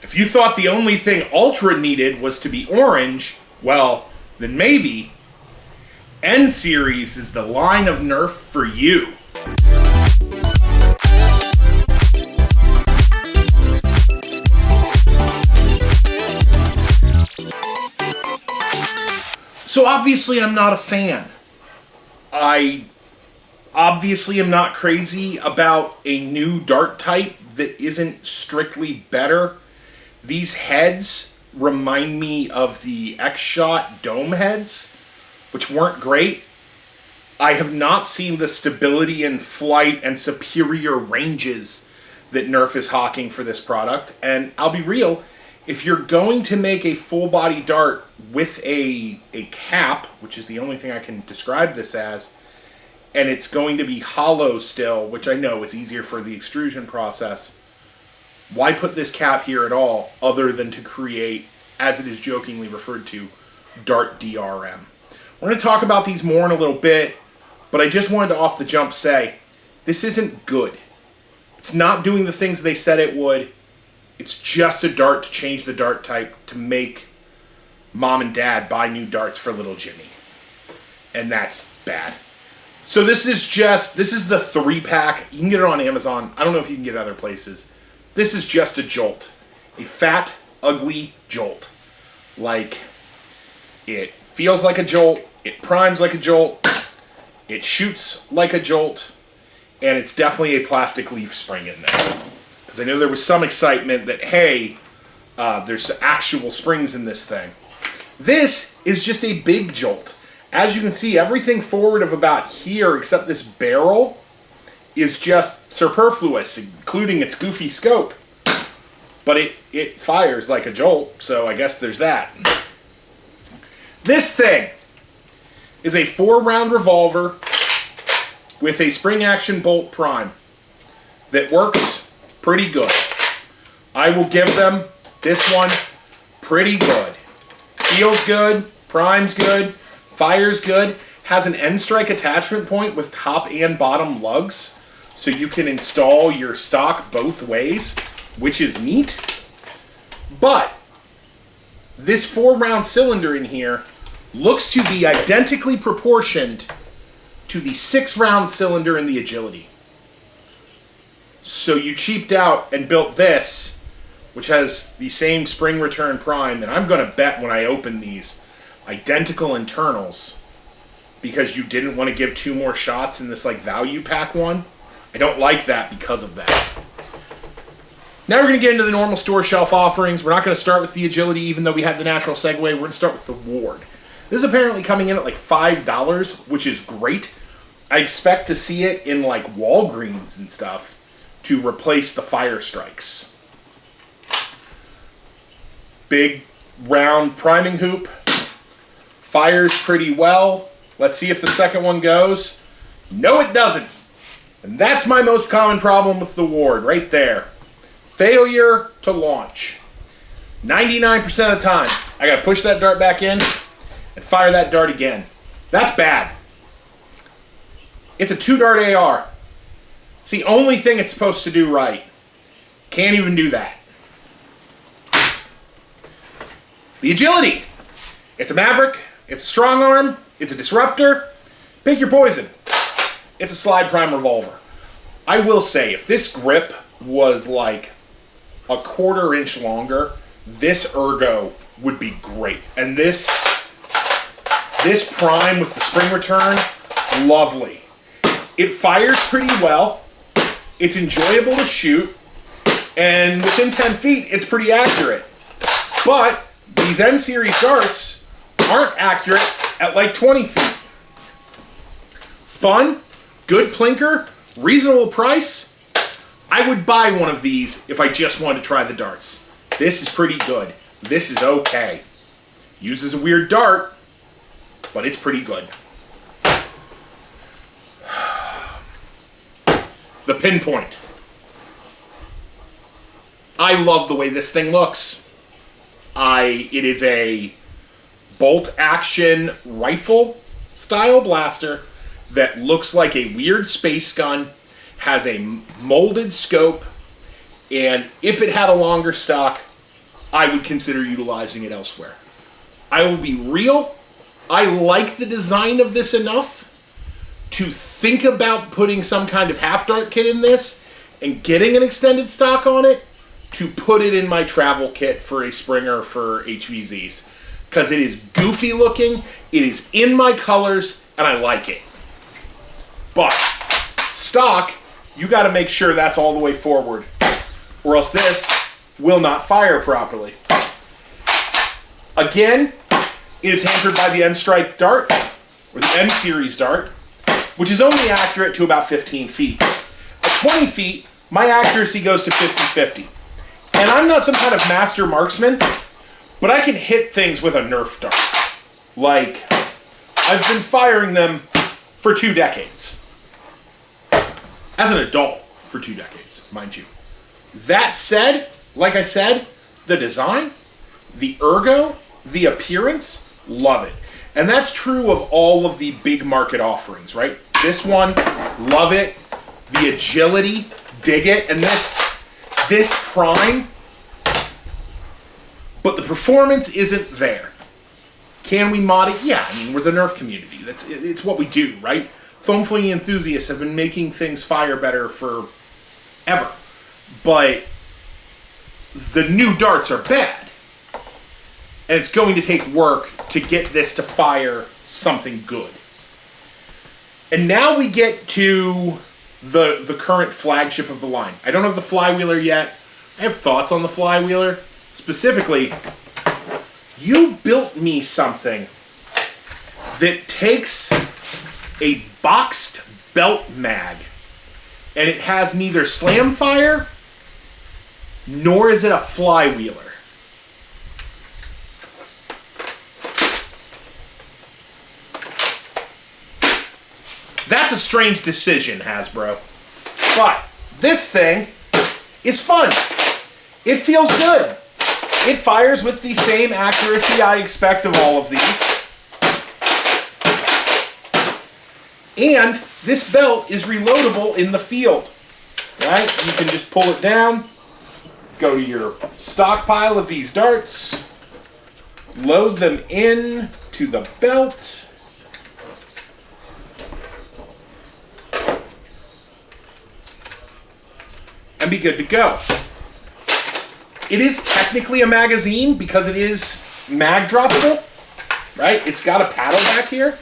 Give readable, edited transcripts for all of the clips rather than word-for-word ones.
If you thought the only thing Ultra needed was to be orange, well, then maybe N-Series is the line of Nerf for you. So obviously I'm not a fan. I obviously am not crazy about a new dart type that isn't strictly better. These heads remind me of the X-Shot dome heads, which weren't great. I have not seen the stability in flight and superior ranges that Nerf is hawking for this product. And I'll be real, if you're going to make a full body dart with a cap, which is the only thing I can describe this as, and it's going to be hollow still, which I know it's easier for the extrusion process, why put this cap here at all other than to create, as it is jokingly referred to, dart DRM? We're going to talk about these more in a little bit, but I just wanted to off the jump say, this isn't good. It's not doing the things they said it would. It's just a dart to change the dart type to make mom and dad buy new darts for little Jimmy. And that's bad. So this is the 3-pack. You can get it on Amazon. I don't know if you can get it other places. This is just a Jolt. A fat, ugly Jolt. Like, it feels like a Jolt. It primes like a Jolt. It shoots like a Jolt. And it's definitely a plastic leaf spring in there. Because I know there was some excitement that, hey, there's actual springs in this thing. This is just a big Jolt. As you can see, everything forward of about here, except this barrel, is just superfluous, including its goofy scope. But it fires like a Jolt, so I guess there's that. This thing is a 4-round revolver with a spring action bolt prime that works pretty good. I will give them this one pretty good. Feels good, primes good, fires good, has an end strike attachment point with top and bottom lugs, so you can install your stock both ways, which is neat. But this 4-round cylinder in here looks to be identically proportioned to the 6-round cylinder in the Agility. So you cheaped out and built this, which has the same spring return prime, and I'm going to bet when I open these, identical internals, because you didn't want to give 2 more shots in this like value pack one. I don't like that because of that. Now we're going to get into the normal store shelf offerings. We're not going to start with the Agility, even though we had the natural segue. We're going to start with the Ward. This is apparently coming in at like $5, which is great. I expect to see it in like Walgreens and stuff to replace the Fire Strikes. Big round priming hoop. Fires pretty well. Let's see if the second one goes. No, it doesn't. And that's my most common problem with the Ward, right there. Failure to launch. 99% of the time, I gotta push that dart back in and fire that dart again. That's bad. It's a 2-dart AR. It's the only thing it's supposed to do right. Can't even do that. The Agility. It's a Maverick. It's a strong arm. It's a disruptor. Pick your poison. It's a slide prime revolver. I will say, if this grip was like a 1/4 inch longer, this ergo would be great. And this prime with the spring return, lovely. It fires pretty well. It's enjoyable to shoot. And within 10 feet, it's pretty accurate. But these N-Series darts aren't accurate at like 20 feet. Fun, good plinker, reasonable price. I would buy one of these if I just wanted to try the darts. This is pretty good. This is okay. Uses a weird dart, but it's pretty good. The Pinpoint. I love the way this thing looks. It is a bolt action rifle style blaster that looks like a weird space gun, has a molded scope, and if it had a longer stock, I would consider utilizing it elsewhere. I will be real. I like the design of this enough to think about putting some kind of half dart kit in this and getting an extended stock on it to put it in my travel kit for a Springer for HVZs. Because it is goofy looking, it is in my colors, and I like it. But stock, you got to make sure that's all the way forward, or else this will not fire properly. Again, it is hampered by the N-Strike dart, or the N-Series dart, which is only accurate to about 15 feet. At 20 feet, my accuracy goes to 50-50. And I'm not some kind of master marksman, but I can hit things with a Nerf dart. Like, I've been firing them for 2 decades. As an adult, for 2 decades, mind you. That said, like I said, the design, the ergo, the appearance, love it. And that's true of all of the big market offerings, right? This one, love it. The agility, dig it. And this prime, but the performance isn't there. Can we mod it? Yeah, I mean, we're the Nerf community. It's what we do, right? Foam flinging enthusiasts have been making things fire better for ever. But the new darts are bad. And it's going to take work to get this to fire something good. And now we get to the current flagship of the line. I don't have the Flywheeler yet. I have thoughts on the Flywheeler. Specifically, you built me something that takes a boxed belt mag, and it has neither slam fire, nor is it a flywheeler. That's a strange decision, Hasbro. But this thing is fun. It feels good. It fires with the same accuracy I expect of all of these. And this belt is reloadable in the field, right? You can just pull it down, go to your stockpile of these darts, load them in to the belt, and be good to go. It is technically a magazine because it is mag droppable, right? It's got a paddle back here.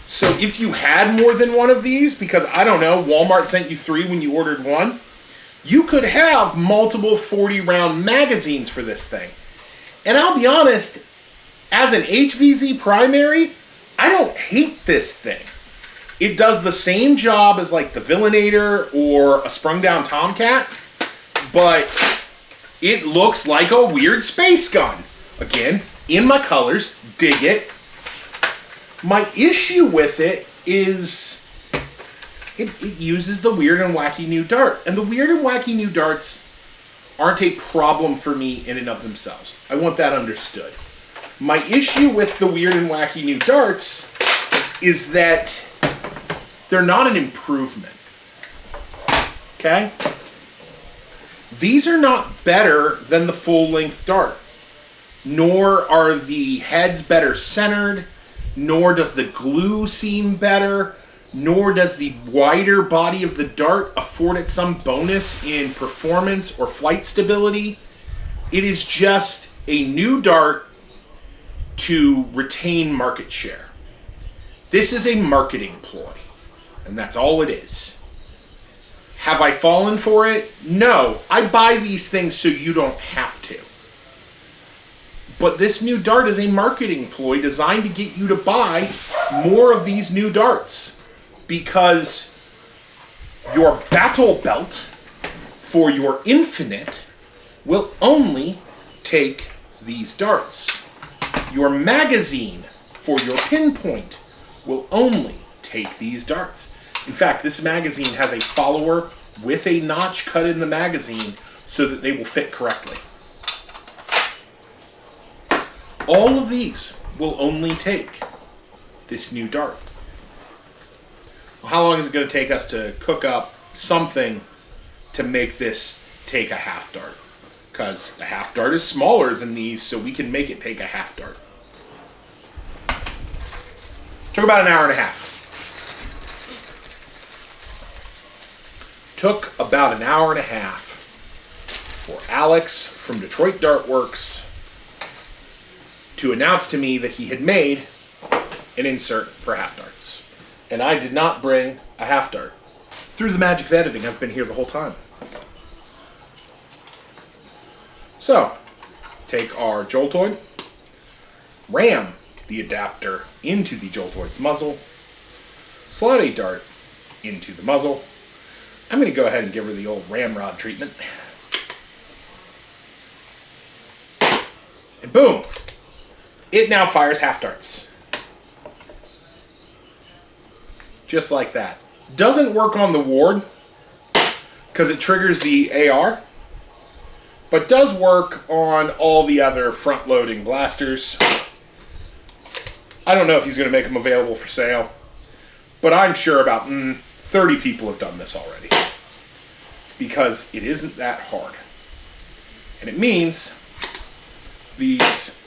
So if you had more than one of these, because I don't know, Walmart sent you 3 when you ordered 1, you could have multiple 40-round magazines for this thing. And I'll be honest, as an HVZ primary, I don't hate this thing. It does the same job as like the Villainator or a sprung down Tomcat, but it looks like a weird space gun. Again, in my colors, dig it. My issue with it is it uses the weird and wacky new dart. And the weird and wacky new darts aren't a problem for me in and of themselves. I want that understood. My issue with the weird and wacky new darts is that they're not an improvement. Okay? These are not better than the full-length dart. Nor are the heads better centered. Nor does the glue seem better. Nor does the wider body of the dart afford it some bonus in performance or flight stability. It is just a new dart to retain market share. This is a marketing ploy, and that's all it is. Have I fallen for it? No. I buy these things so you don't have to. But this new dart is a marketing ploy designed to get you to buy more of these new darts, because your battle belt for your infinite will only take these darts. Your magazine for your pinpoint will only take these darts. In fact, this magazine has a follower with a notch cut in the magazine so that they will fit correctly. All of these will only take this new dart. Well, how long is it going to take us to cook up something to make this take a half dart? because a half dart is smaller than these, so we can make it take a half dart. Took about an hour and a half. Took about an hour and a half for Alex from Detroit Dart Works to announce to me that he had made an insert for half darts. And I did not bring a half dart. Through the magic of editing, I've been here the whole time. So, take our Joltoid, ram the adapter into the Joltoid's muzzle, slide a dart into the muzzle. I'm going to go ahead and give her the old ramrod treatment. And boom! It now fires half darts. Just like that. Doesn't work on the ward because it triggers the AR, but does work on all the other front-loading blasters. I don't know if he's going to make them available for sale, but I'm sure about 30 people have done this already because it isn't that hard. And it means these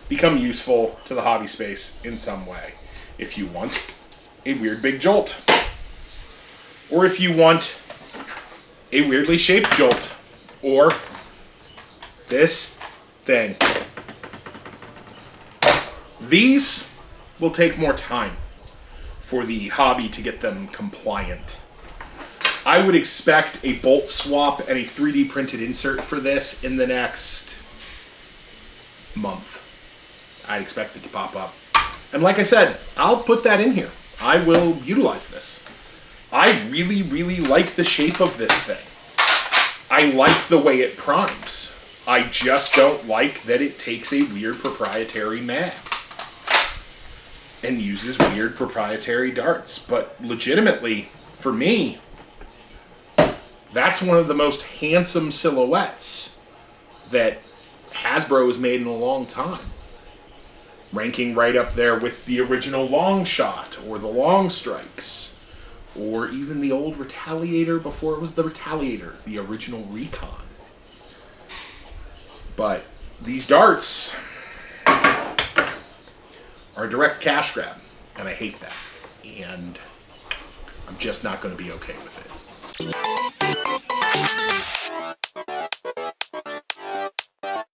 become useful to the hobby space in some way. If you want a weird big jolt, or if you want a weirdly shaped jolt, or this thing. These will take more time for the hobby to get them compliant. I would expect a bolt swap and a 3D printed insert for this in the next month. I'd expect it to pop up. And like I said, I'll put that in here. I will utilize this. I really, really like the shape of this thing. I like the way it primes. I just don't like that it takes a weird proprietary mag and uses weird proprietary darts. But legitimately, for me, that's one of the most handsome silhouettes that Hasbro has made in a long time. Ranking right up there with the original Long Shot, or the Long Strikes, or even the old Retaliator before it was the Retaliator, the original Recon. But these darts are a direct cash grab, and I hate that. And I'm just not going to be okay with it.